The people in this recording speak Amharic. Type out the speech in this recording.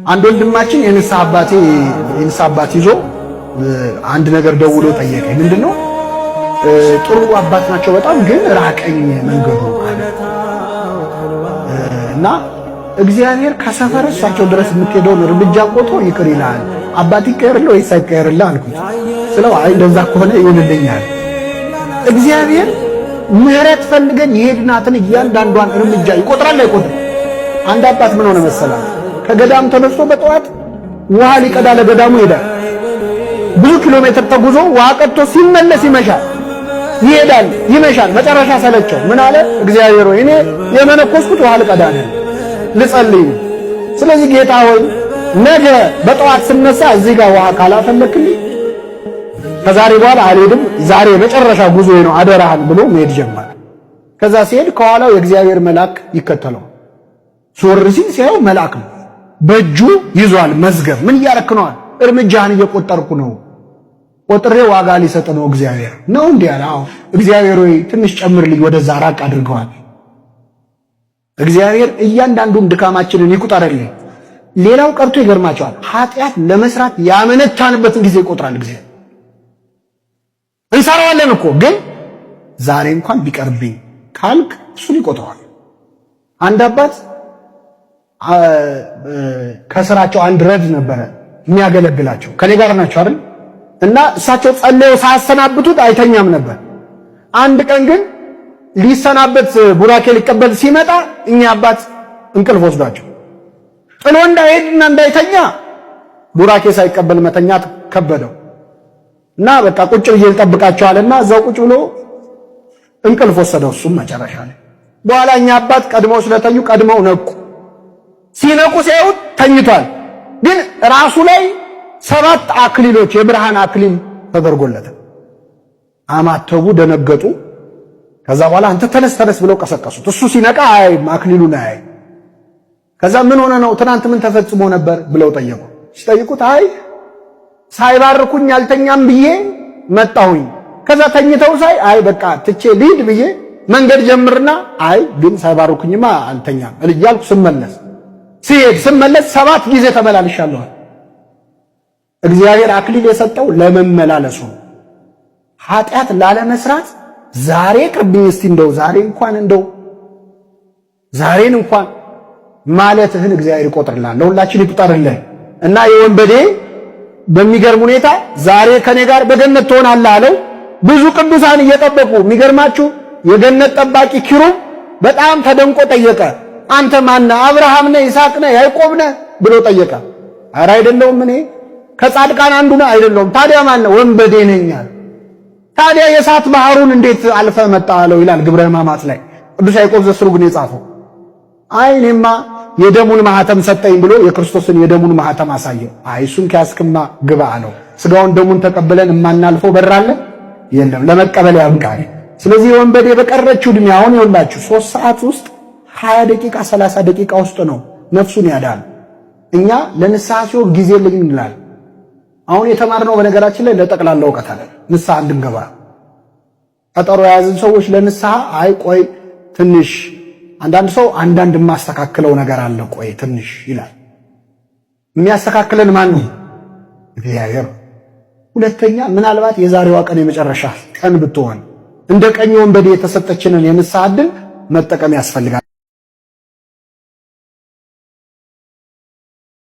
አንድ ወንድማችን የንስሐ አባት ይዞ አንድ ነገር ደውሎ ጠየቀኝ። ምንድነው? ጥሩ አባት ናቸው በጣም ግን ራቀኝ መንገዱ አለ እና እግዚአብሔር ከሰፈር እሳቸው ድረስ የምትሄደውን እርምጃ ቆጥሮ ይቅር ይላል። አባት ይቀርልህ ወይስ አይቀርልህ አልኩት። ስለው አይ እንደዛ ከሆነ ይሁንልኛል። እግዚአብሔር ምህረት ፈልገን የሄድናትን እያንዳንዷን እርምጃ ይቆጥራል አይቆጥርም? አንድ አባት ምን ሆነ መሰላል? ከገዳም ተነስቶ በጠዋት ውሃ ሊቀዳ ለገዳሙ ሄዳል። ብዙ ኪሎ ሜትር ተጉዞ ውሃ ቀድቶ ሲመለስ ይመሻል። ይሄዳል፣ ይመሻል። መጨረሻ ሰለቸው። ምን አለ? እግዚአብሔር ሆይ እኔ የመነኮስኩት ውሃ ልቀዳ ነው፣ ልጸልይ። ስለዚህ ጌታ ሆይ ነገ በጠዋት ስነሳ እዚህ ጋር ውሃ ካላፈለክልኝ ከዛሬ በኋላ አልሄድም፣ ዛሬ መጨረሻ ጉዞዬ ነው አደራህን ብሎ መሄድ ጀመረ። ከዛ ሲሄድ ከኋላው የእግዚአብሔር መልአክ ይከተለው። ዞር ሲል ሲያየው መልአክ ነው። በእጁ ይዟል መዝገብ። ምን እያረክ ነው? እርምጃህን እየቆጠርኩ ነው፣ ቆጥሬ ዋጋ ሊሰጥ ነው እግዚአብሔር ነው እንዲህ አለ። አዎ እግዚአብሔር ሆይ ትንሽ ጨምርልኝ፣ ወደዛ ራቅ አድርገዋል። እግዚአብሔር እያንዳንዱን ድካማችንን ይቁጠርልኝ። ሌላው ቀርቶ ይገርማቸዋል፣ ኃጢአት ለመስራት ያመነታንበትን ጊዜ ይቆጥራል እግዚአብሔር። እንሰራዋለን እኮ ግን ዛሬ እንኳን ቢቀርብኝ ካልክ እሱን ይቆጥረዋል። አንድ አባት ከስራቸው አንድ ረድ ነበረ የሚያገለግላቸው፣ ከኔ ጋር ናቸው አይደል? እና እሳቸው ጸልየው ሳያሰናብቱት አይተኛም ነበር። አንድ ቀን ግን ሊሰናበት ቡራኬ ሊቀበል ሲመጣ እኛ አባት እንቅልፍ ወስዷቸው ጥሎ እንዳይሄድና እንዳይተኛ ቡራኬ ሳይቀበል መተኛት ከበደው እና በቃ ቁጭ ብዬ ልጠብቃቸዋልና እዛው ቁጭ ብሎ እንቅልፍ ወሰደው። እሱም መጨረሻ ላይ በኋላ እኛ አባት ቀድመው ስለተኙ ቀድመው ነቁ። ሲነቁ ሲያዩት ተኝቷል፣ ግን ራሱ ላይ 7 አክሊሎች የብርሃን አክሊል ተደርጎለት አማተቡ፣ ደነገጡ። ከዛ በኋላ አንተ ተነስ ብለው ቀሰቀሱት። እሱ ሲነቃ አይ አክሊሉን አይ። ከዛ ምን ሆነ ነው ትናንት ምን ተፈጽሞ ነበር ብለው ጠየቁ። ሲጠይቁት አይ ሳይባርኩኝ አልተኛም ብዬ መጣሁኝ። ከዛ ተኝተው ሳይ አይ በቃ ትቼ ልሂድ ብዬ መንገድ ጀምርና አይ ግን ሳይባርኩኝማ አልተኛም እያልኩ ስመለስ 7 ጊዜ ተመላልሻለሁ። እግዚአብሔር አክሊል የሰጠው ለመመላለሱ ኃጢአት ላለመስራት ዛሬ ቅርብኝ እስቲ እንደው ዛሬን እንኳን ማለትህን እግዚአብሔር ይቆጥርልሃል። ለሁላችን ይቁጠርልን እና የወንበዴ በሚገርም ሁኔታ ዛሬ ከኔ ጋር በገነት ትሆናለህ አለው። ብዙ ቅዱሳን እየጠበቁ የሚገርማችሁ የገነት ጠባቂ ኪሩብ በጣም ተደንቆ ጠየቀ። አንተ ማነህ? አብርሃም ነህ? ይስሐቅ ነህ? ያዕቆብ ነህ ብሎ ጠየቀ። ኧረ አይደለሁም፣ እኔ ከጻድቃን አንዱ ነህ። አይደለሁም። ታዲያ ማነህ? ወንበዴ ነኝ አለ። ታዲያ የእሳት ባህሩን እንዴት አልፈ መጣ አለው ይላል ግብረ ሕማማት ላይ ቅዱስ ያዕቆብ ዘስሩግ ነው የጻፈው። አይ እኔማ የደሙን ማህተም ሰጠኝ ብሎ የክርስቶስን የደሙን ማህተም አሳየው። አይ እሱን ከያዝክማ ግባ አለው። ስጋውን ደሙን ተቀብለን የማናልፈው በራለ የለም፣ ለመቀበል ያብቃል። ስለዚህ ወንበዴ በቀረችው ዕድሜ አሁን ይኸውላችሁ 3 ሰዓት ውስጥ 20 ደቂቃ 30 ደቂቃ ውስጥ ነው ነፍሱን ያዳል። እኛ ለንስሐ ሲሆን ጊዜ የለኝም እንላለን። አሁን የተማርነው በነገራችን ላይ ለጠቅላላ ዕውቀት አለ ንስሐ እንድንገባ ቀጠሮ የያዝን ሰዎች ለንስሐ አይ ቆይ ትንሽ አንዳንድ ሰው አንዳንድ የማስተካክለው ነገር አለ ቆይ ትንሽ ይላል። የሚያስተካክለን ማን ነው? እግዚአብሔር። ሁለተኛ ምናልባት የዛሬዋ ቀን የመጨረሻ ቀን ብትሆን እንደ ቀኝ ወንበዴ የተሰጠችንን የንስሐ ዕድል መጠቀም ያስፈልጋል።